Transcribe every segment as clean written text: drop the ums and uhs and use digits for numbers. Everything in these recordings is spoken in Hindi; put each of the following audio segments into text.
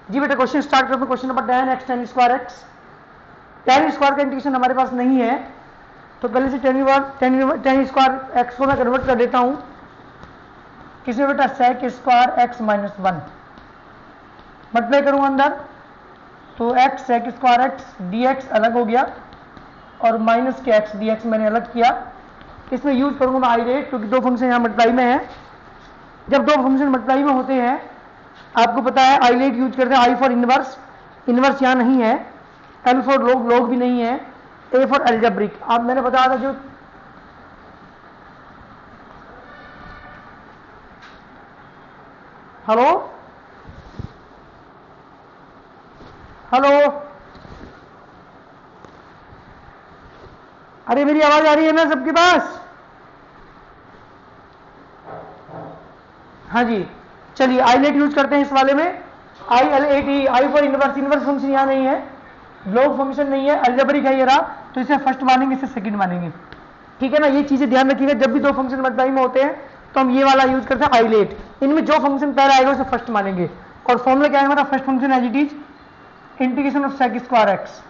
जी बेटा क्वेश्चन स्टार्ट करते हैं। Question number 10 x tan square x। tan square का इंटीग्रेशन हमारे पास नहीं है, तो पहले से tan स्क्वायर x को मैं कन्वर्ट कर देता हूं किसमें बेटा, sec square x minus 1 multiply करूंगा अंदर, तो x sec square x dx अलग हो गया और माइनस के x dx मैंने अलग किया। इसमें यूज करूंगा मैं आई रेट, क्योंकि दो फंक्शन यहाँ मल्टीप्लाई में है। जब दो फंक्शन मल्टीप्लाई में होते हैं आपको पता है आई लेट यूज करते हैं। आई फॉर इनवर्स, इनवर्स यहाँ नहीं है, एल फॉर लोग, लोग भी नहीं है, ए फॉर एल्जेब्रिक। अब मैंने बताया था जो हेलो हेलो, अरे मेरी आवाज आ रही है ना सबके पास? हाँ जी, चलिए आई लेट यूज करते हैं इस वाले में। I L A T, I for inverse, inverse function यहाँ नहीं है, लॉग फंक्शन नहीं है, अलजेब्रिक है ये रहा, तो इसे फर्स्ट मानेंगे, इसे सेकंड मानेंगे। ठीक है ना, ये चीजें ध्यान रखिएगा। जब भी दो फंक्शन मल्टीप्लाई में होते हैं तो हम ये वाला यूज करते हैं आई लेट। इनमें जो फंक्शन पहले आएगा उसे फर्स्ट मानेंगे। और फॉर्मूला क्या है हमारा, first function as it is integration of sec square x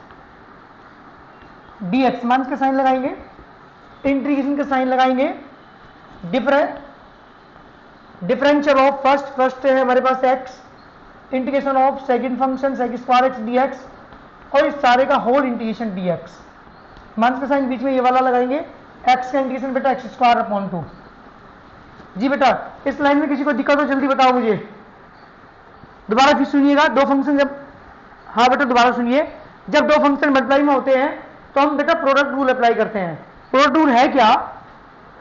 d x, मान का साइन लगाएंगे, इंटीग्रेशन का साइन लगाएंगे, डिफरेंशियल ऑफ फर्स्ट है हमारे पास x, integration of second function sec square x d x, और इस सारे का होल इंटीग्रेशन डी एक्स। मान का साइन बीच में ये वाला लगाएंगे, एक्स का इंटीग्रेशन बेटा एक्स स्क्वायर अपॉन 2। जी बेटा इस लाइन में किसी को दिक्कत हो जल्दी बताओ मुझे, दोबारा फिर सुनिएगा। दो फंक्शन जब, हाँ बेटा दोबारा सुनिए, जब दो फंक्शन मल्टीप्लाई में होते हैं तो हम बेटा प्रोडक्ट रूल अप्लाई करते हैं। प्रोडक्ट रूल है क्या,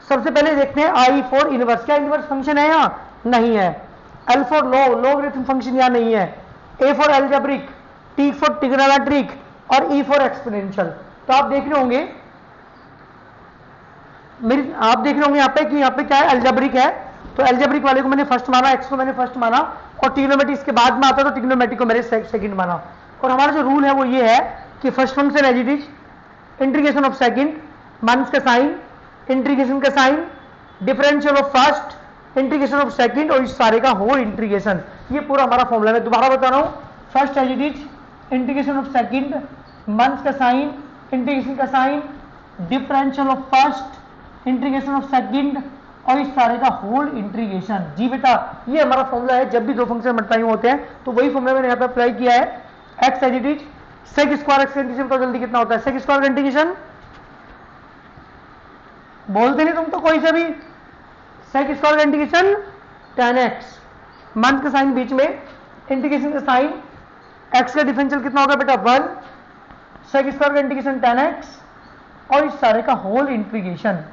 सबसे पहले देखते हैं आई फॉर इनवर्स, क्या इनवर्स फंक्शन है यहाँ? नहीं है। एल फॉर लॉगरिथम फंक्शन यहाँ नहीं है। A for algebraic, T for trigonometric और ई फॉर एक्सपोनेंशियल। तो आप देख रहे होंगे आप देख रहे होंगे यहाँ पे कि यहाँ पे क्या है, एल्जेब्रिक है, तो एल्जेब्रिक वाले को मैंने फर्स्ट माना, एक्स को मैंने फर्स्ट माना, और ट्रिग्नोमेट्रिक इसके बाद में आता है तो ट्रिग्नोमेट्रिक को मैंने सेकंड माना। और हमारा जो रूल है वो ये है कि first function as it is integration of second minus का साइन, इंटीग्रेशन का sign, differential of first, integration of second, और इस सारे का होल इंटीग्रेशन। ये पूरा हमारा फॉर्मूला है। दोबारा बता रहा हूं, first as it is integration of second minus का साइन, इंटीग्रेशन का sign, differential of first, integration of second, और इस सारे का होल इंटीग्रेशन। जी बेटा ये हमारा फॉर्मूला है। जब भी दो फंक्शन मल्टीप्लाई होते हैं तो वही फॉर्मूला मैंने यहाँ पे अप्लाई किया है। X as it is sec square x का इंटीग्रेशन तो जल्दी कितना होता है, सेक स्क्वायर का इंटीग्रेशन बोलते नहीं तुम तो कोई से भी, सेक स्क्वायर का इंटीग्रेशन tan x, मान का साइन बीच में, इंटीग्रेशन का साइन, x का डिफरेंशियल कितना होगा बेटा 1, सेक स्क्वायर का इंटीग्रेशन tan x, और इस सारे का होल इंटीग्रेशन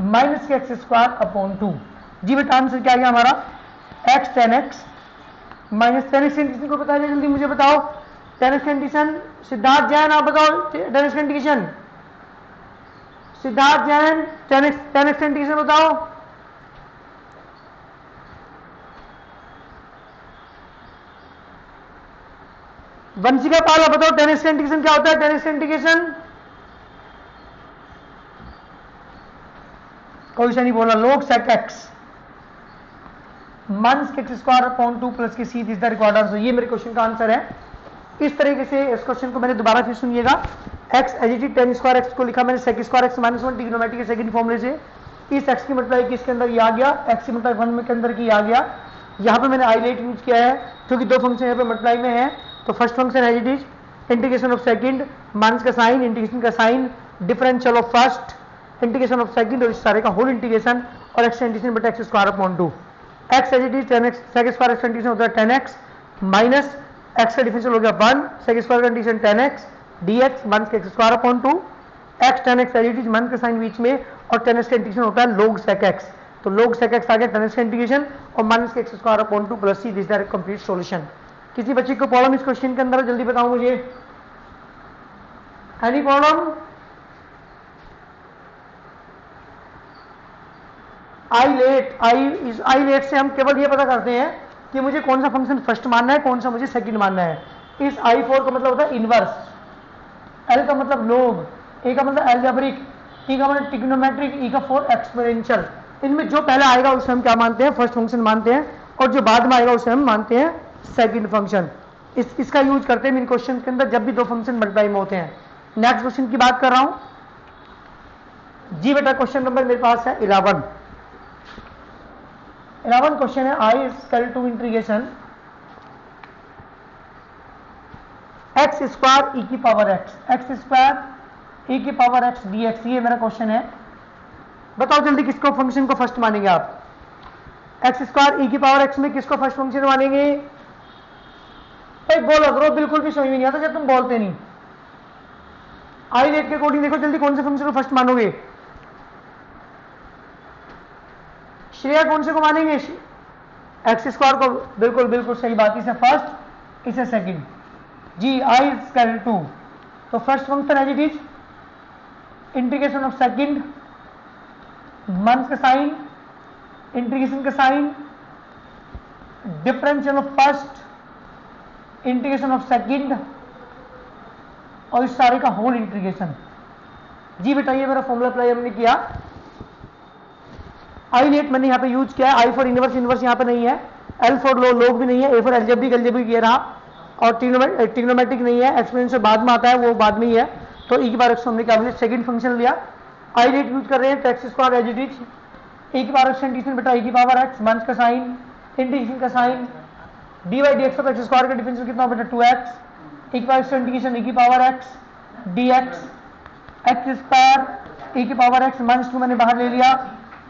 माइनस के एक्स स्क्वायर अपॉन 2। जी बेटा आंसर क्या आ गया हमारा, x tan x minus tan x integration को बताइए जल्दी मुझे बताओ, tan x integration. Siddharth Jain आप बताओ tan x integration, Siddharth Jain tan x integration बताओ। वंशिका पाल आप बताओ tan x इंटीग्रेशन क्या होता है, tan x इंटीग्रेशन कोई से नहीं बोला, log sec x माइनस के एक्स स्क्वायर अपॉन 2 प्लस के सी, दिस द रिक्वायर्ड आंसर। ये मेरे क्वेश्चन का आंसर है। इस तरीके से इस क्वेश्चन को मैंने दोबारा फिर सुनिएगा। x as it is tan square x को लिखा मैंने sec square x minus 1 trigonometry के सेकंड फॉर्मूले से। इस x की मल्टीप्लाई की इसके अंदर ये आ गया, x की मल्टीप्लाई 1 के अंदर की आ गया। यहाँ पे मैंने आई लेट यूज किया है क्योंकि दो फंक्शन यहाँ पे मल्टीप्लाई में है। तो first function as it is integration of second minus का साइन, इंटीग्रेशन का sign, differential of first, integration of second, और इस सारे का होल इंटीग्रेशन, और x इंटीग्रेशन बटा x square upon 2। x as it is tan x, sec square x integration होता है tan x माइनस x का डिफरेंशियल हो गया 1, सेक स्क्वायर का integration tan x dx minus के x square upon 2, x tan x as it is minus का साइन बीच में, और tan x का इंटीग्रेशन होता है log sec x, तो log sec x आ गया tan x का इंटीग्रेशन, और माइनस के x square upon 2 plus c, this is the complete solution. किसी बच्चे को प्रॉब्लम इस क्वेश्चन के अंदर जल्दी बताओ मुझे, एनी प्रॉब्लम? आई लेट से हम केवल ये पता करते हैं कि मुझे कौन सा फंक्शन फर्स्ट मानना है, कौन सा मुझे सेकंड मानना है। इस आई फोर का मतलब होता है इनवर्स, एल का मतलब लोग, ए का मतलब एल्जेब्रिक, ई का मतलब ट्रिग्नोमेट्रिक, ई का फॉर एक्सपोनेंशियल। इनमें जो पहले आएगा उसे हम क्या मानते हैं, फर्स्ट फंक्शन मानते हैं, और जो बाद में आएगा उसे हम मानते हैं सेकंड फंक्शन। इसका यूज करते हैं इन क्वेश्चन के अंदर जब भी दो फंक्शन मल्टीप्लाई में होते हैं। नेक्स्ट क्वेश्चन की बात कर रहा हूं जी बेटा, क्वेश्चन नंबर मेरे पास है 11 क्वेश्चन है I equal to integration x square e की पावर एक्स स्क्वायर ई की पावर एक्स डी एक्स, ये मेरा क्वेश्चन है। बताओ जल्दी किसको फंक्शन को फर्स्ट मानेंगे आप? एक्स स्क्वायर ई की पावर एक्स में किसको फर्स्ट फंक्शन मानेंगे? भाई बोलो करो, बिल्कुल भी समझ में नहीं आता जब तुम बोलते नहीं। आई रेट के अकॉर्डिंग देखो जल्दी कौन से फंक्शन को फर्स्ट मानोगे? श्रेया कौन से को मानेंगे? एक्स स्क्वायर को, बिल्कुल बिल्कुल सही बात, इसे फर्स्ट इसे सेकंड जी। आई इक्वल टू, तो first function as it is integration of second minus का साइन, इंटीग्रेशन का sign, differential of first, integration of second और इस सारे का होल इंटीग्रेशन जी। बेटा ये मेरा फॉर्मूला अप्लाई हमने किया। आई नेट मैंने यहां पे यूज किया है। आई फॉर इनवर्स, इनवर्स यहां पे नहीं है। एल फॉर लोग भी नहीं है। ए फॉर एल्जेब्रिक, एल्जेब्रिक ये रहा। और ट्रिग्नोमेट्रिक नहीं है, एक्सपोनेंशियल बाद में आता है, वो बाद में ही है। तो ई की पावर एक्स हमने क्या बोले सेकंड फंक्शन लिया। आई रेट यूज कर रहे हैं तो x square as it is a की पावर एक्स इंटीग्रेशन बेटा ए की पावर एक्स माइनस का साइन, इंटीग्रेशन का sign, d by d x of x square का डिफरेंशियल कितना बेटा 2x, ए की पावर एक्स इंटीग्रेशन ए की power x d x, x square a की पावर एक्स माइनस 2 मैंने बाहर ले लिया,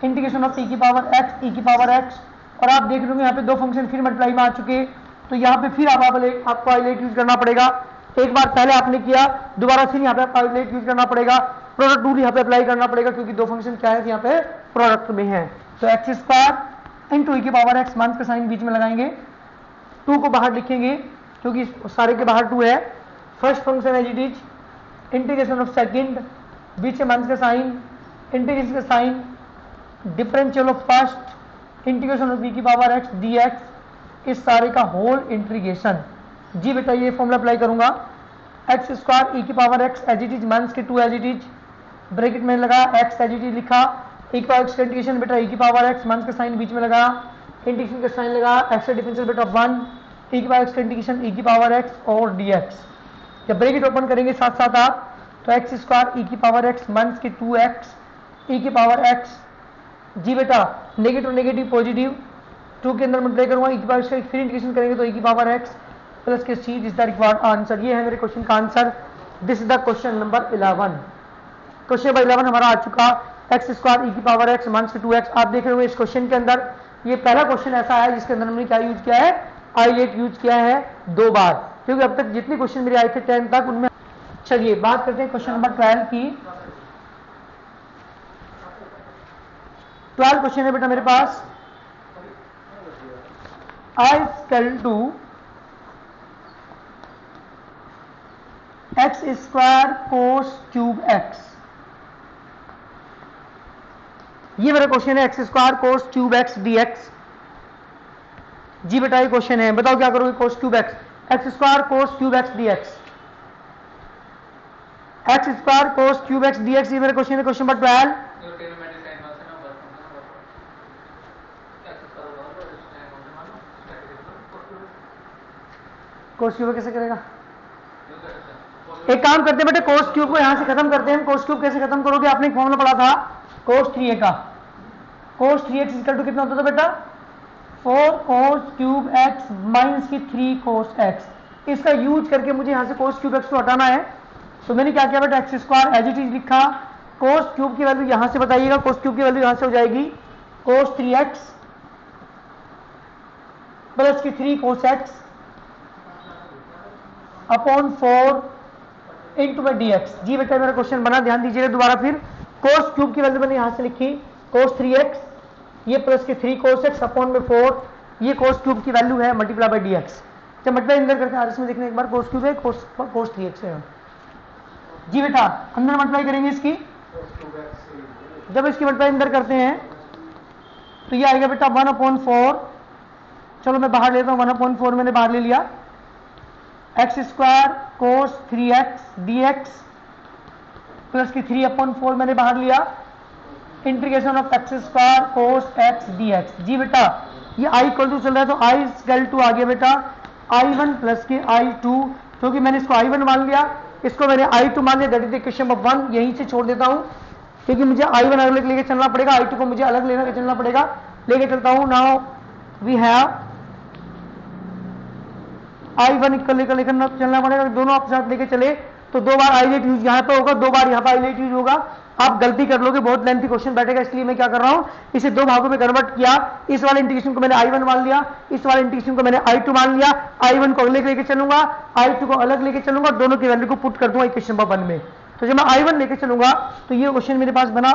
इंटीग्रेशन ऑफ ए की पावर एक्स ई की पावर एक्स। और आप देख लोगे यहाँ पे दो फंक्शन फिर मल्टीप्लाई में आ चुके, तो यहाँ पे फिर आपको आइलेट यूज करना पड़ेगा। एक बार पहले आपने किया, दोबारा फिर यहाँ पे आइलेट यूज करना पड़ेगा। प्रोडक्ट रूल यहाँ पे अप्लाई करना पड़ेगा क्योंकि दो फंक्शन क्या है यहाँ पे प्रोडक्ट में है। तो एक्स स्क्वायर इंटू ई की पावर एक्स माइनस का साइन बीच में लगाएंगे, 2 को बाहर लिखेंगे क्योंकि सारे के बाहर 2 है। First function as it is integration of second, बीच में माइनस का साइन, इंटीग्रेशन का sign, differential of first, integration of e की पावर एक्स डी एक्स, इस सारे का होल इंटीग्रेशन जी। बेटा ये फॉर्मूला अप्लाई करूंगा, एक्स स्क्वायर ई की power x as it is minus के 2 एज इट इज, ब्रैकेट में लगा एक्स एज इट इज लिखा, ई की पावर एक्स इंटीग्रेशन बेटा ई की पावर एक्स माइनस का साइन बीच में लगा, इंटीग्रेशन का साइन लगा, एक्स का डिफरेंशियल बेटा 1 ई की पावर एक्स इंटीग्रेशन ई की पावर एक्स और डी एक्स। जब ब्रैकेट ओपन करेंगे साथ साथ आप, तो एक्स स्क्वायर ई की पावर एक्स माइनस के 2x ई की पावर एक्स जी। बेटा नेगेटिव नेगेटिव पॉजिटिव, 2 के अंदर मल्टीप्लाई करूंगा, ई की पावर एक्स फिर इंटीग्रेशन करेंगे तो ई की पावर एक्स प्लस के सी, दिस द रिक्वायर्ड आंसर। ये है मेरे क्वेश्चन का answer. This is the question number 11। Question number 11 हमारा आ चुका, एक्स स्क्वायर ई की पावर एक्स माइनस 2x। आप देख रहे हो इस क्वेश्चन के अंदर ये पहला क्वेश्चन ऐसा है जिसके अंदर हमने क्या यूज किया है, आइलेट यूज किया है 2 बार, क्योंकि अब तक जितने क्वेश्चन मेरे आए थे 10 तक उनमें। चलिए बात करते हैं क्वेश्चन नंबर 12 की। 12 क्वेश्चन है बेटा मेरे पास, I equal to x square cos cube x. ये मेरा क्वेश्चन है, x square cos cube x d x जी। बेटा ये क्वेश्चन है, बताओ क्या करोगे? Cos cube x, x square cos cube x d x, x square cos cube x d x. ये मेरा क्वेश्चन है, क्वेश्चन नंबर 12। कोस क्यूब कैसे करेगा? एक काम करते हैं बेटे, कोस क्यूब को यहां से खत्म करते हैं। कोस क्यूब कैसे खत्म करोगे? आपने एक फॉर्मूला पढ़ा था कोस 3a का, कोस 3x इक्वल टू कितना होता था बेटा? 4 कोस क्यूब x माइनस की 3 कोस x। इसका यूज करके मुझे यहां से कोस क्यूब x को हटाना है, तो मैंने क्या किया बेटा, x square as it is लिखा, कोस क्यूब की वैल्यू यहां से बताइएगा, कोस क्यूब की वैल्यू यहां से हो जाएगी कोस 3x प्लस की 3 कोस x अपॉन 4 इंटू में डी एक्स जी। बेटा मेरा क्वेश्चन बना, ध्यान दीजिएगा दोबारा फिर। कोस क्यूब की वैल्यू मैंने यहां से लिखी कोस 3x, ये प्लस के 3 कोस x अपॉन में 4, ये कोस क्यूब की वैल्यू है मल्टीप्लाई बाय डी एक्स। जब मल्टीप्लाई अंदर करते हैं इसमें देखने एक बार, कोस क्यूब है कोस 3x है जी। बेटा अंदर मल्टीप्लाई करेंगे इसकी, जब इसकी मल्टीप्लाई अंदर करते हैं तो ये आएगा बेटा 1/4। चलो मैं बाहर लेता हूं, 1/4 मैंने बाहर ले लिया, x square cos 3x dx plus की 3/4 मैंने बाहर लिया, integration of x square cos x dx जी। बेटा ये i इक्वल टू चल रहा है तो i इक्वल टू आ गया बेटा I1 प्लस के I2, क्योंकि मैंने इसको I1 मान लिया, इसको मैंने I2 मान लिया, दैट इज इक्वेशन नंबर 1, यहीं से छोड़ देता हूं क्योंकि मुझे I1 अलग लेके चलना पड़ेगा, I2 को मुझे अलग लेकर चलना पड़ेगा, लेके चलता हूं। Now we have I1 equal लेकर चलना पड़ेगा, दोनों आप साथ लेके चले तो 2 बार आइलेट यूज यहाँ पे होगा, 2 बार यहाँ पे आइलेट यूज होगा, आप गलती कर लोगे, बहुत लेंथी क्वेश्चन बैठेगा, इसलिए मैं क्या कर रहा हूं, इसे 2 भागों में कन्वर्ट किया। इस वाले इंटीग्रेशन को मैंने I1 मान लिया, इस वाले इंटीग्रेशन को मैंने I2 मान लिया, I1 को अलग लेके चलूंगा, I2 को अलग लेके चलूंगा, दोनों की वैल्यू को पुट कर दूंगा इक्वेशन नंबर 1 में। तो जब मैं I1 लेके चलूंगा तो ये क्वेश्चन मेरे पास बना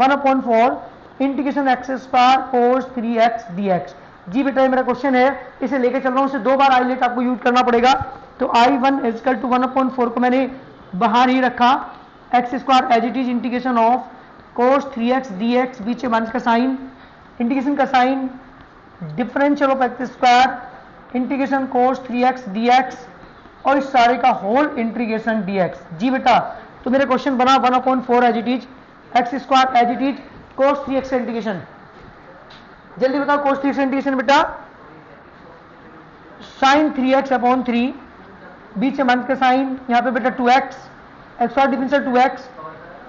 1/4 integration x square cos 3x dx। जी बेटा ये मेरा क्वेश्चन है, इसे लेके चल रहा हूं, इसे 2 बार आइलेट आपको यूज करना पड़ेगा। तो I1 इक्वल टू 1/4 को मैंने बाहर ही रखा, x square as it is integration of cos 3x dx, बीच में माइनस का साइन, इंटीग्रेशन का sign differential of x square integration cos 3x dx और इस सारे का होल इंटीग्रेशन dx। जी बेटा तो मेरा क्वेश्चन बना 1/4 as it is x square as it is cos 3x integration. जल्दी बताओ cos 3x इंटीग्रेशन बेटा, sin 3x अपॉन 3, बीच से माइनस का साइन, यहाँ पे बेटा 2x, एक्स और डिफरेंशियल 2x,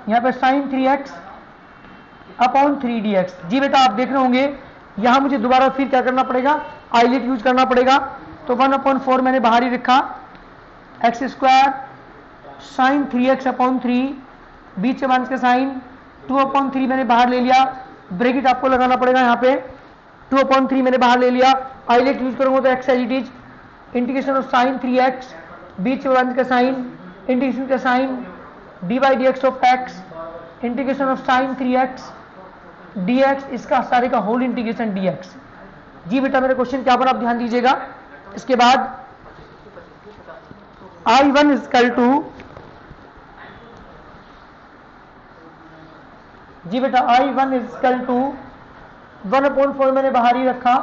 यहाँ पे sin 3x अपॉन 3 dx। जी बेटा आप देख रहे होंगे यहाँ मुझे दोबारा फिर क्या करना पड़ेगा, आइलेट यूज करना पड़ेगा। तो 1/4 मैंने बाहर ही रखा, x square sin 3x upon 3, बीच से माइनस का साइन, 2/3 मैंने बाहर ले लिया, ब्रैकेट आपको लगाना पड़ेगा यहाँ पे, 2/3 मैंने बाहर ले लिया, आइलेट यूज करूंगा तो x as it is integration of sin 3x, बीच में माइनस का साइन, इंटीग्रेशन का sign d/dx of x, integration of sin 3x dx, इसका सारे का होल इंटीग्रेशन dx। जी बेटा मेरा क्वेश्चन क्या पर आप ध्यान दीजिएगा। इसके बाद I1 इक्वल टू, जी बेटा I1 इक्वल टू 1/4 मैंने बाहर ही रखा,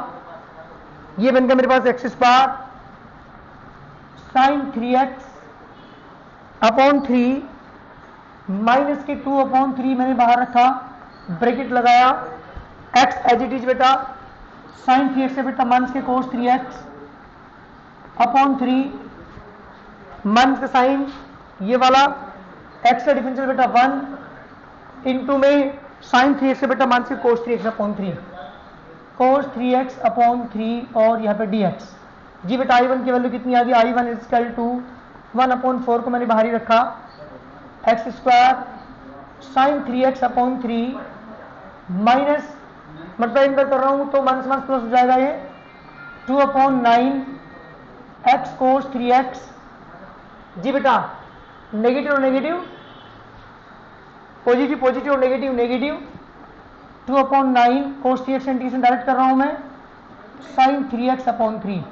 ये बन गया मेरे पास x square sin 3x upon 3 minus के 2/3 मैंने बाहर रखा, ब्रैकेट लगाया, x एज इट इज बेटा sin 3x से बेटा माइनस के cos 3x अपॉन 3 माइनस का साइन, ये वाला x का डिफरेंशियल बेटा 1 इंटू में sin 3x से बेटा माइनस के cos 3x upon 3, cos 3x upon 3 और यहाँ पे dx। जी बेटा I1 की वैल्यू कितनी आ गई, I1 इक्वल टू 1/4 को मैंने बाहर ही रखा, x square sin 3x upon 3 minus मतलब कर रहा हूं तो माइनस माइनस प्लस हो जाएगा, ये 2/9 x cos 3x। जी बेटा नेगेटिव और नेगेटिव, पॉजिटिव पॉजिटिव और negative negative, 2/9 cos 3x integration direct कर रहा हूं मैं, sin 3x अपॉन 3।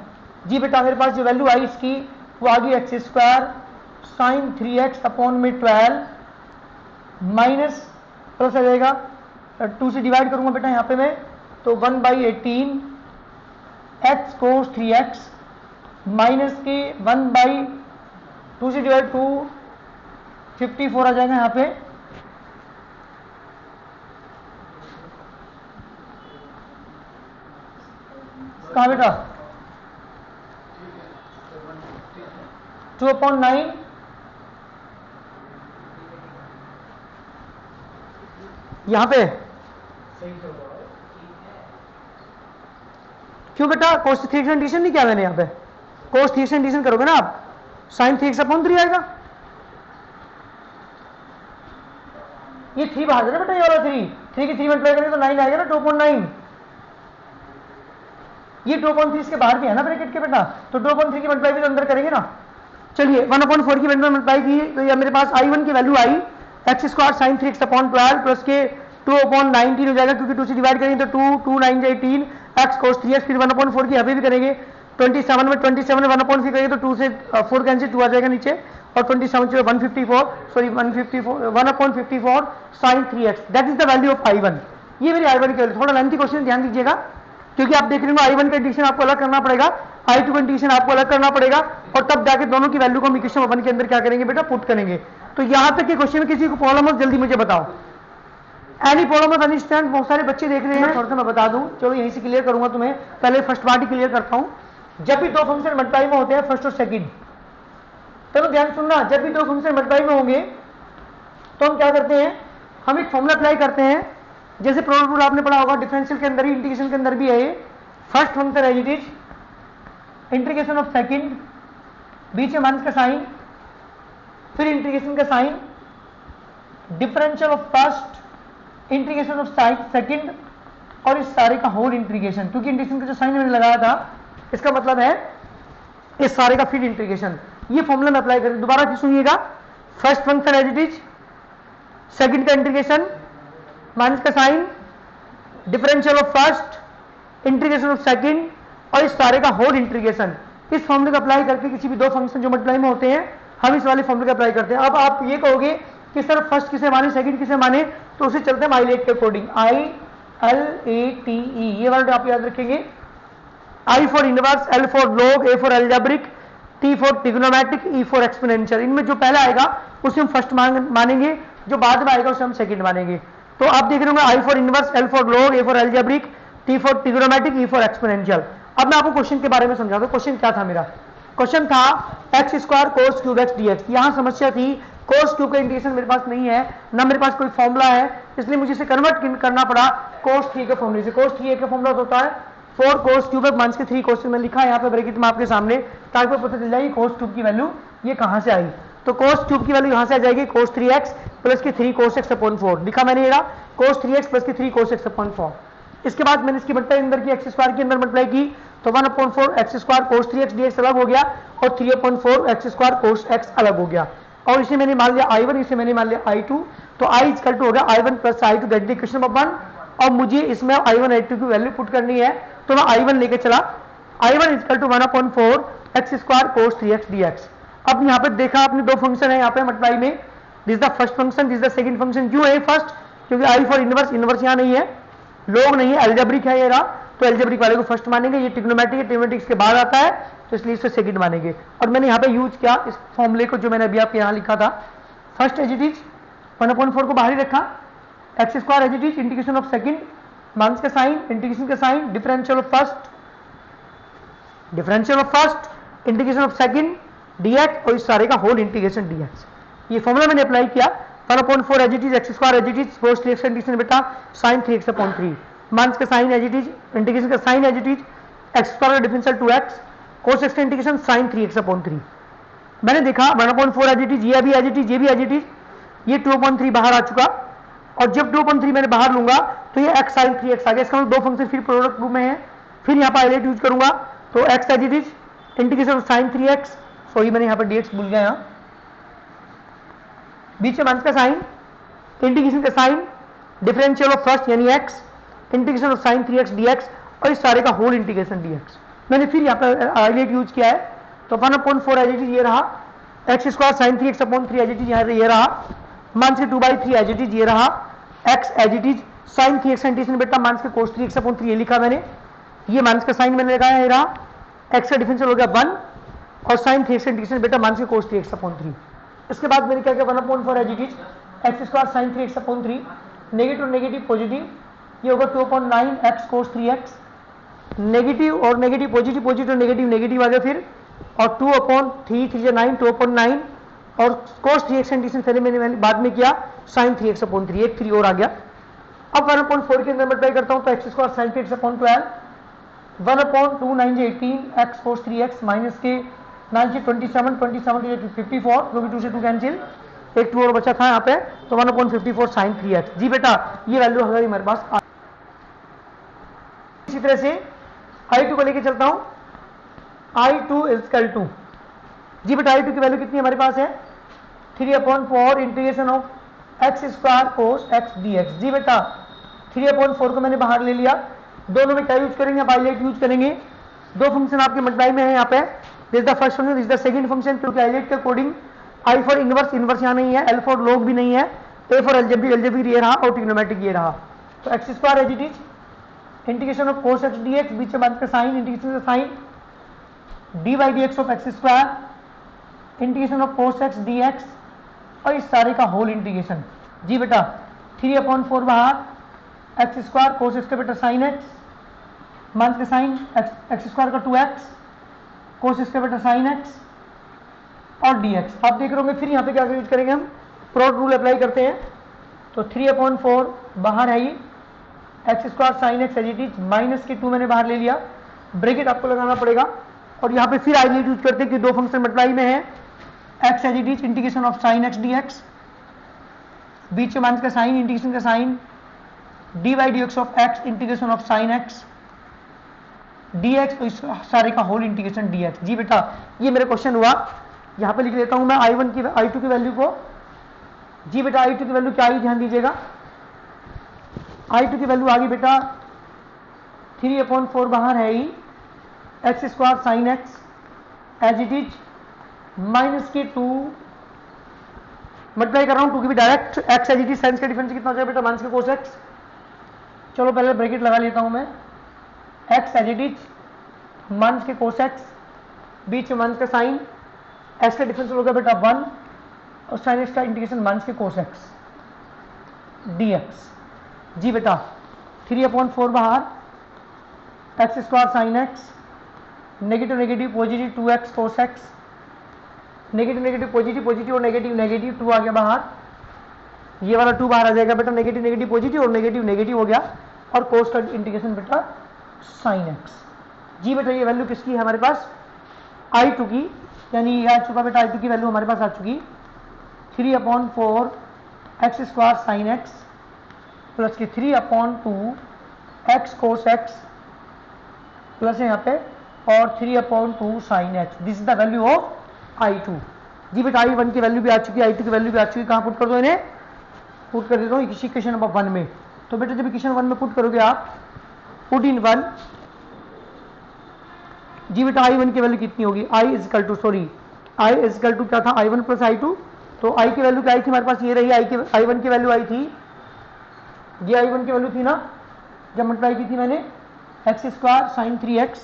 जी बेटा मेरे पास जो वैल्यू आई इसकी वो आ गई x square sin 3x upon में 12 माइनस प्लस आ जाएगा, 2 से डिवाइड करूंगा बेटा यहाँ पे मैं, तो 1/18 x cos 3x माइनस के 1/2 से डिवाइड 2 54 आ जाएगा यहाँ पे, कहाँ बेटा 2/9 यहां पे क्यों बेटा cos 3x इंटीग्रेशन नहीं किया मैंने, यहां पे cos 3x इंटीग्रेशन करोगे ना आप, sin 3x अपॉन 3 आएगा, ये 3 बाहर जाएगा बेटा, ये वाला 3 की 3 मल्टीप्लाई करेंगे तो 9 आएगा ना, 2/9। ये 2/3 इसके बाहर भी है ना ब्रैकेट के बेटा, तो 2/3 की मल्टीप्लाई भी तो अंदर करेंगे ना। चलिए 1/4 की वैल्यू मल्टीप्लाई की तो ये मेरे पास I1 की value I x square sin 3x upon 12 plus के 2/19 हो जाएगा, क्योंकि 2 से डिवाइड करेंगे तो 2 9 18 x cos 3x, फिर 1/4 की यहाँ पे भी करेंगे, 27 में 27 में 1/4 करेंगे तो 2 से 4 कैंसिल 2 आ जाएगा नीचे, और 27 से 154 sorry 1/54 sin 3x, that is the value of I1। ये मेरी I1 की वैल्यू, थोड़ा लेंथी क्वेश्चन ध्यान दीजिएगा क्योंकि आप देख रहे हो I1 का इंटीग्रेशन आपको अलग करना पड़ेगा, I2 का इंटीग्रेशन आपको अलग करना पड़ेगा, और तब जाके दोनों की वैल्यू को हम इक्वेशन 1 के अंदर क्या करेंगे बेटा, पुट करेंगे। तो यहां तक के क्वेश्चन में किसी को प्रॉब्लम हो जल्दी मुझे बताओ, any problem of any stand, बहुत सारे बच्चे देख रहे हैं, थोड़ा सा मैं बता दूं, चलो यहीं से क्लियर करूंगा तुम्हें, पहले फर्स्ट पार्ट ही क्लियर करता हूं। जब भी दो फंक्शन मल्टीप्लाई में होते हैं फर्स्ट और सेकंड, तो ध्यान सुनना, जब भी दो फंक्शन मल्टीप्लाई में होंगे तो हम क्या करते हैं, हम एक फॉर्मूला अप्लाई करते हैं, जैसे प्रोडक्ट रूल आपने पढ़ा होगा, डिफरेंशियल के अंदर ही, इंटीग्रेशन के अंदर भी है ये। First function as it is, integration of second, बीच में माइनस का साइन, फिर इंटीग्रेशन का sign, differential of first, integration of second, और इस सारे का होल इंटीग्रेशन। क्योंकि इंटीग्रेशन का जो साइन मैंने लगाया था इसका मतलब है इस सारे का फिर इंटीग्रेशन। ये फॉर्मूला में अप्लाई करें, दोबारा फिर सुनिएगा। First function as it is, second का इंटीग्रेशन, माइनस का sign, differential of first, integration of second, और इस सारे का होल इंटीग्रेशन। इस फॉर्मूले को अप्लाई करके किसी भी दो फंक्शन जो मल्टीप्लाई में होते हैं हम इस वाले फॉर्मूले को अप्लाई करते हैं। अब आप ये कहोगे कि सर फर्स्ट किसे माने, सेकंड किसे माने, तो उसे चलते हैं माइलेट के अकॉर्डिंग, ILATE, ये वर्ड आप याद रखेंगे। I for inverse, L for log, A for algebraic, T for trigonometric, E for exponential. इनमें जो पहला आएगा उसे हम फर्स्ट मानेंगे, जो बाद में आएगा उसे हम सेकंड मानेंगे। तो आप देख रहे होंगे I for inverse, L for log, A for algebraic, T for trigonometric, E for exponential. अब मैं आपको क्वेश्चन के बारे में समझा दूं। क्वेश्चन क्या था मेरा, क्वेश्चन था x square cos cube x dx. यहां समस्या थी कोस क्यूब का इंटीग्रेशन मेरे पास नहीं है, ना मेरे पास कोई फॉर्मूला है, इसलिए मुझे इसे कन्वर्ट करना पड़ा कोस 3 के फॉर्मूले से। कोस 3 का फॉर्मूला होता है 4 कोस क्यूब माइनस के 3 कोस, में लिखा है यहाँ पे ब्रैकेट में आपके सामने, ताकि पता चल जाए कोस क्यूब की वैल्यू ये कहां से आई। तो कोस क्यूब की वैल्यू यहां से आ जाएगी कोस 3x प्लस के 3 कोस x अपॉन 4। लिखा मैंने ये कोस 3x प्लस के 3 कोस x अपॉन 4। इसके बाद मैंने इसकी मल्टीप्लाई अंदर की एक्स स्क्वायर के अंदर मल्टीप्लाई की, तो 1/4 x square cos 3x dx अलग हो गया, और 3/4 एक्स स्क्वायर कोस x अलग हो गया। और इसे मैंने मान लिया I1, इसे मैंने मान लिया I2, तो I इक्वल टू हो गया I1 plus I2, that the equation number 1। और मुझे इसमें I1 I2 की वैल्यू पुट करनी है, तो मैं I1 लेके चला, I1 equal to 1/4 x square cos 3x dx। अब यहाँ पे देखा आपने दो फंक्शन है यहाँ पे मल्टीप्लाई में, this the first function, this the second function. क्यों है फर्स्ट, क्योंकि I फॉर इनवर्स, इनवर्स यहाँ नहीं है, लॉग नहीं है, एल्जेब्रिक है ये रहा, तो एल्जेब्रिक वाले को फर्स्ट मानेंगे। ये ट्रिग्नोमेट्रिक है, ट्रिग्नोमेट्रिक इसके बाद आता है, तो इसलिए इसे सेकंड मानेंगे। और मैंने यहाँ पे यूज किया इस फॉर्मूले को जो मैंने अभी आपके यहाँ लिखा था, फर्स्ट एज इट इज 1/4 को बाहर ही रखा, x square as it is, integration of second, minus का साइन, इंटीग्रेशन का sign, differential of first, integration of second dx, और इस सारे का होल इंटीग्रेशन dx। ये फॉर्मूला मैंने अप्लाई किया, 1/4 as it is, x square as it is, cos 3x integration बेटा sin 3x अपॉन 3, माइनस का sign as it is, integration का sign as it is, x square differential 2x, cos x का इंटीग्रेशन sin 3x अपॉन 3। मैंने देखा 1/4 एज इट इज, ये भी एज इट इज, ये भी एज इट इज, ये 2/3 बाहर आ चुका, और जब 2/3 मैंने बाहर लूंगा तो ये x sin 3x आ गया। इसका मतलब दो फंक्शन फिर प्रोडक्ट रूप में है, फिर यहाँ पर हाईलाइट यूज करूंगा, तो x as it is, integration of sin 3x, sorry मैंने यहाँ पर dx भूल गया, यहाँ बीच में माइनस का साइन, इंटीग्रेशन का साइन, डिफरेंशियल ऑफ फर्स्ट यानी x, integration of sin 3x dx, और इस सारे का होल इंटीग्रेशन dx। मैंने फिर यहाँ पर हाईलाइट यूज किया है, तो 1/4 एज इट इज ये रहा, x square sin 3x upon 3 as it is यहाँ ये रहा, माइनस के 2/3 एज इट इज ये रहा, x as it is, sin 3x integration बेटा माइनस के कोस 3x अपॉन 3 ये लिखा मैंने, ये माइनस का साइन मैंने लगाया ये रहा, x का डिफरेंशियल हो गया 1, और sin 3x इंटीग्रेशन बेटा माइनस के कोस 3x अपॉन 3। इसके बाद मैंने क्या किया 1/4 as it is, x square sin 3x upon 3, negative negative positive, ये होगा 2/9 x कोस 3x, नेगेटिव और negative positive, positive negative negative आ गया फिर, और 2/3 3 9, 2/9, और कोस 3x इंटीग्रेशन पहले मैंने बाद में किया sin 3x अपॉन 3, एक 3 और आ गया। अब 1/4 के अंदर मल्टीप्लाई करता हूं, तो x square sin 3x upon 12, 1/2 9 18 x cos 3x, minus के 9 से 27, 27 to 54, क्योंकि 2 से 2 कैंसिल, एक 2 और बचा था यहाँ पे, तो 1/54 sin 3x। जी बेटा ये वैल्यू हमारी मेरे पास आ। इसी तरह से I2 को लेके चलता हूं, I2 इज इक्वल टू, जी बेटा I2 की वैल्यू कितनी हमारे पास है 3/4 integration of x square cos x dx। जी बेटा 3/4 को मैंने बाहर ले लिया, दोनों में क्या यूज करेंगे, हाईलाइट यूज करेंगे। दो फंक्शन आपके मल्टीप्लाई में है यहाँ पे, this the first function, this the second function, क्योंकि हाईलाइट के according I for inverse, inverse यहाँ नहीं है, L फॉर लॉग भी नहीं है, A फॉर एल्जेब्रिक, एल्जेब्रिक ये रहा, और ट्रिग्नोमेट्रिक ये रहा। तो x square as it is, integration of cos x dx, बीच में बात का साइन, इंटीग्रेशन का sign, d/dx of x square, integration of cos x dx, और इस सारे का होल इंटीग्रेशन। जी बेटा 3/4 बाहर, एक्स स्क्वायर कोस x का बेटा साइन x, माइनस का साइन एक्स स्क्वायर का 2x, कोस स्क्वायर बटा साइन एक्स और dx। आप देख रहे होंगे फिर यहाँ पे क्या यूज करेंगे हम, प्रोडक्ट रूल अप्लाई करते हैं। तो 3/4 बाहर है ये, x square sine x as it is, minus के 2 मैंने बाहर ले लिया, ब्रैकेट आपको लगाना पड़ेगा। और यहाँ पे फिर आइडिया यूज करते हैं कि दो फंक्शन मल्टीप्लाई में है, x as it is integration of sine x dx, बीच में माइनस का साइन, इंटीग्रेशन का sign, dy dx of x integration of sine x dx, तो इस सारे का होल इंटीग्रेशन dx। जी बेटा ये मेरा क्वेश्चन हुआ, यहाँ पे लिख लेता हूं मैं I1 की I2 की वैल्यू को। जी बेटा I2 की वैल्यू क्या आई, ध्यान दीजिएगा, I2 की वैल्यू आ गई बेटा 3/4 बाहर है ही, x square sine x as it is, minus के 2 मल्टीप्लाई कर रहा हूं 2 की भी direct, x as it is, signs का डिफरेंस कितना हो जाएगा बेटा, माइनस के कोस एक्स। चलो पहले ब्रैकेट लगा लेता हूं मैं, x as it is minus के कोस एक्स, बीच में माइनस का साइन, एक्स का डिफरेंस हो गया बेटा 1 और साइन एक्स का इंटीग्रेशन माइनस के कोस एक्स dx। जी बेटा 3/4 बाहर, x square sine x, negative negative positive 2x cos x, negative negative positive positive और नेगेटिव नेगेटिव 2 आ गया बाहर, ये वाला 2 बाहर आ जाएगा बेटा, नेगेटिव नेगेटिव पॉजिटिव और नेगेटिव नेगेटिव हो गया, और कोस का इंटीग्रेशन बेटा साइन एक्स। जी बेटा ये वैल्यू किसकी है हमारे पास, I2 की, यानी ये आ चुका बेटा I2 की वैल्यू हमारे पास आ चुकी 3/4 x square sine x plus की 3/2 एक्स कोस एक्स प्लस है यहाँ पे और 3/2 sine x. This is the value of I2। जी बेटा I1 की वैल्यू भी आ चुकी है, I2 की वैल्यू भी आ चुकी है, कहाँ पुट कर दो इन्हें, पुट कर देता हूँ इक्वेशन नंबर 1 में। तो बेटा जब इक्वेशन 1 में पुट करोगे आप, पुट इन 1, जी बेटा I1 की वैल्यू कितनी होगी, I इजकल टू क्या था, I1 प्लस I2। तो I की वैल्यू क्या आई थी हमारे पास, ये रही I1 की वैल्यू आई थी, ये I1 की वैल्यू थी ना जब मल्टीप्लाई की थी मैंने, x square sign 3x,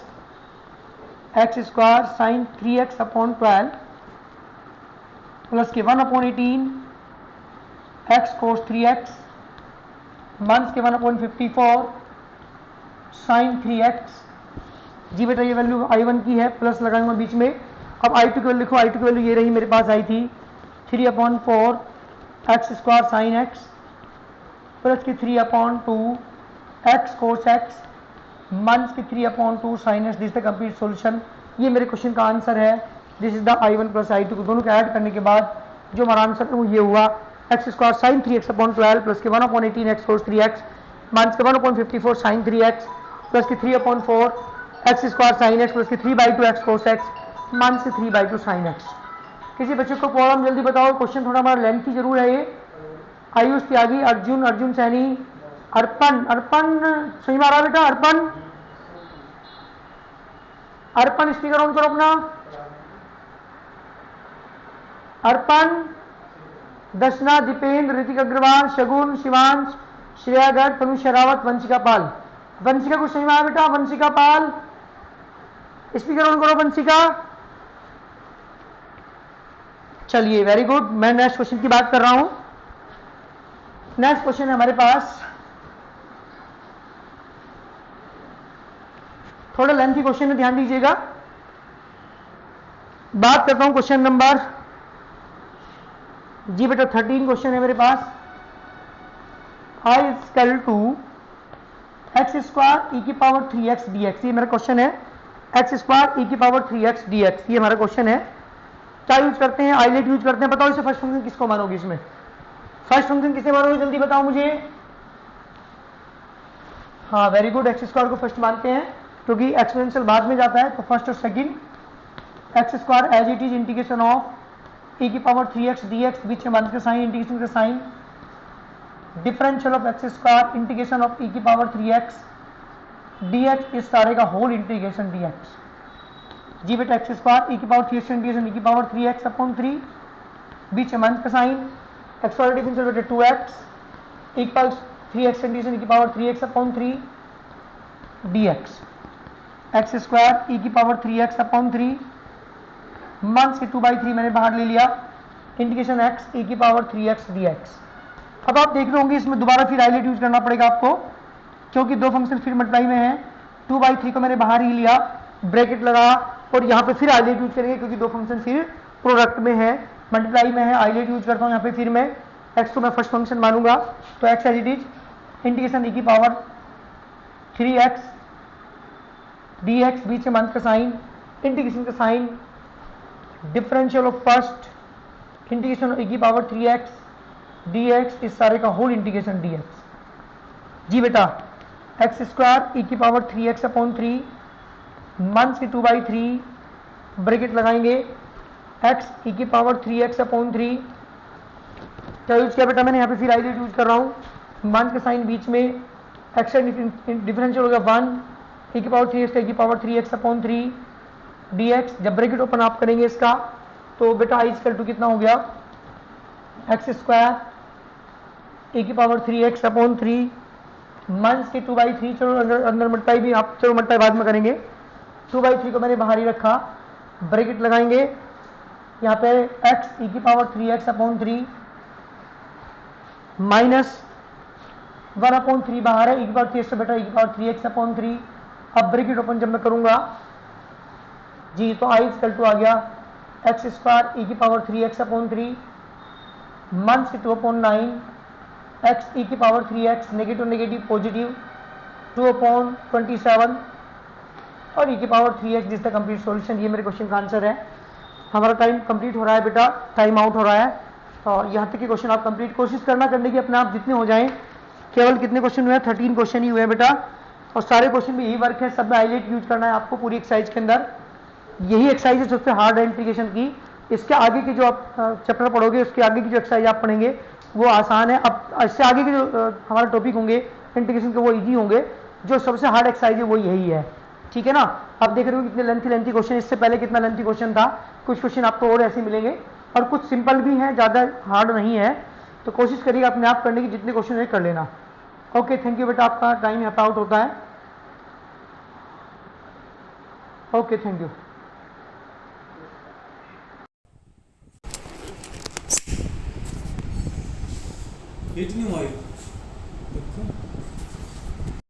x square sign 3x upon 12 plus के 1/18 एक्स कोस 3x माइनस के 1/54 साइन 3x। जी बेटा ये वैल्यू I1 की है, प्लस लगाऊंगा बीच में। अब I2 की वैल्यू लिखो, I2 की वैल्यू ये रही मेरे पास आई थी 3/4 x square sine x plus की 3/2 एक्स कोस एक्स माइनस की 3/2 sine x. This the complete solution, ये मेरे क्वेश्चन का आंसर है। This is the I1 plus I2 को दोनों को ऐड करने के बाद जो हमारा आंसर है वो ये हुआ, x square sign 3x upon 12 plus के 1/18 एक्स कोस 3x माइनस के 1/54 साइन 3x प्लस की 3/4 x square sine x plus की 3/2 x cos x minus 3/2 sine x. किसी बच्चे को प्रॉब्लम जल्दी बताओ, क्वेश्चन थोड़ा हमारा लेंथी जरूर है ये। आयुष त्यागी, अर्जुन सैनी, अर्पण सही मारा बेटा, अर्पण स्पीकर ऑन करो अपना, अर्पण, दर्शना, दीपेंद्र, ऋतिक अग्रवाल, शगुन, शिवांश, श्रेया गर्ग, तनु शेरावत, वंशिका पाल। वंशिका को सही मारा बेटा, वंशिका पाल स्पीकर ऑन करो वंशिका। चलिए वेरी गुड, मैं नेक्स्ट क्वेश्चन की बात कर रहा हूं। नेक्स्ट क्वेश्चन है हमारे पास, थोड़ा लेंथी क्वेश्चन है, ध्यान दीजिएगा। बात करता हूं क्वेश्चन नंबर, जी बेटा 13 क्वेश्चन है मेरे पास। I equal to x square e की पावर 3x dx, ये मेरा क्वेश्चन है। एक्स स्क्वायर ई की पावर 3x dx, ये हमारा क्वेश्चन है। क्या यूज करते हैं, आइलेट यूज करते हैं। बताओ इसे फर्स्ट फंक्शन किसको मानोगे, इसमें फर्स्ट फंक्शन किसे मानोगे, जल्दी बताओ मुझे। हाँ वेरी गुड, एक्स स्क्वायर को फर्स्ट मानते हैं क्योंकि एक्सपोनेंशियल बाद में जाता है, तो फर्स्ट और second. X square as it is integration of e की पावर 3x dx, बीच में माइनस का साइन, इंटीग्रेशन का sign, differential of x square integration of e की पावर 3x dx, इस सारे का होल इंटीग्रेशन dx। जी बेटा एक्स स्क्वायर ई की पावर 3x इंटीग्रेशन ई की पावर 3x अपॉन 3, बीच में माइनस का साइन, एक्स वाला डिफरेंशियल बेटा 2x equals 3x integration e की power 3x upon 3 dx। X square e की पावर 3x अपॉन 3 माइनस के 2/3 मैंने बाहर ले लिया, इंटीग्रेशन x ई की पावर 3x dx। अब आप देख रहे होंगे इसमें दोबारा फिर आइलेट यूज करना पड़ेगा आपको, क्योंकि दो फंक्शन फिर मल्टीप्लाई में है। 2/3 को मैंने बाहर ही लिया, ब्रैकेट लगा, और यहाँ पे फिर आइलेट यूज करेंगे क्योंकि दो फंक्शन फिर प्रोडक्ट में है, मल्टीप्लाई में है, आइलेट यूज करता हूँ यहाँ पे। फिर मैं x को मैं फर्स्ट फंक्शन मानूंगा, तो x as it is integration e की पावर 3x dx, बीच में मंथ का साइन, इंटीग्रेशन का sign, differential of first integration e की पावर 3x dx, इस सारे का होल इंटीग्रेशन dx। जी बेटा एक्स स्क्वायर e की पावर 3x अपॉन 3 मंथ की 2/3 ब्रैकेट लगाएंगे, x e की पावर 3x अपॉन 3 क्या यूज किया बेटा मैंने यहाँ पे, फिर आइलेट यूज कर रहा हूँ, मंथ का साइन बीच में, एक्स डिफरेंशियल हो गया 1 e की पावर 3x e की पावर 3x अपॉन 3 dx। जब ब्रैकेट ओपन आप करेंगे इसका तो बेटा i इक्वल टू कितना हो गया, एक्स स्क्वायर e की पावर 3x अपॉन 3 मंथ की 2/3, चलो अंदर मल्टीप्लाई भी आप, चलो मल्टीप्लाई बाद में करेंगे, 2/3 को मैंने बाहर ही रखा, ब्रैकेट लगाएंगे यहाँ पे x e की power 3x upon 3 minus 1 upon 3 बाहर है, e की पावर 3x से बेटा e की पावर 3x अपॉन 3। अब ब्रैकेट ओपन जब मैं करूंगा जी तो i इक्वल टू आ गया एक्स स्क्वायर e की पावर 3x अपॉन 3 मंथ से 2/9 x e की power 3x negative negative positive 2/27 और e की power 3x this the complete solution. ये मेरे क्वेश्चन का आंसर है। हमारा टाइम कंप्लीट हो रहा है बेटा, टाइम आउट हो रहा है, और यहाँ तक के क्वेश्चन आप कंप्लीट कोशिश करना करने की अपने आप जितने हो जाएं। केवल कितने क्वेश्चन हुए हैं, 13 क्वेश्चन ही हुए हैं बेटा, और सारे क्वेश्चन में यही वर्क है, सब में हाईलाइट यूज करना है आपको पूरी एक्सरसाइज के अंदर। यही एक्सरसाइज है सबसे हार्ड है इंटीग्रेशन की। इसके आगे के जो आप चैप्टर पढ़ोगे, उसके आगे की जो एक्सरसाइज आप पढ़ेंगे वो आसान है। अब इससे आगे के जो हमारे टॉपिक होंगे इंटीग्रेशन के वो ईजी होंगे, जो सबसे हार्ड एक्सरसाइज है वो यही है, ठीक है ना। अब देख रहे हो कितने लेंथी क्वेश्चन, इससे पहले कितना लेंथी क्वेश्चन था, कुछ क्वेश्चन आपको और ऐसे मिलेंगे और कुछ सिंपल भी हैं, ज़्यादा हार्ड नहीं है, तो कोशिश करिएगा अपने आप करने की, जितने क्वेश्चन है कर लेना। ओके थैंक यू बेटा, आपका टाइम यहाँ पे आउट होता है। Okay thank you. कितनी हुई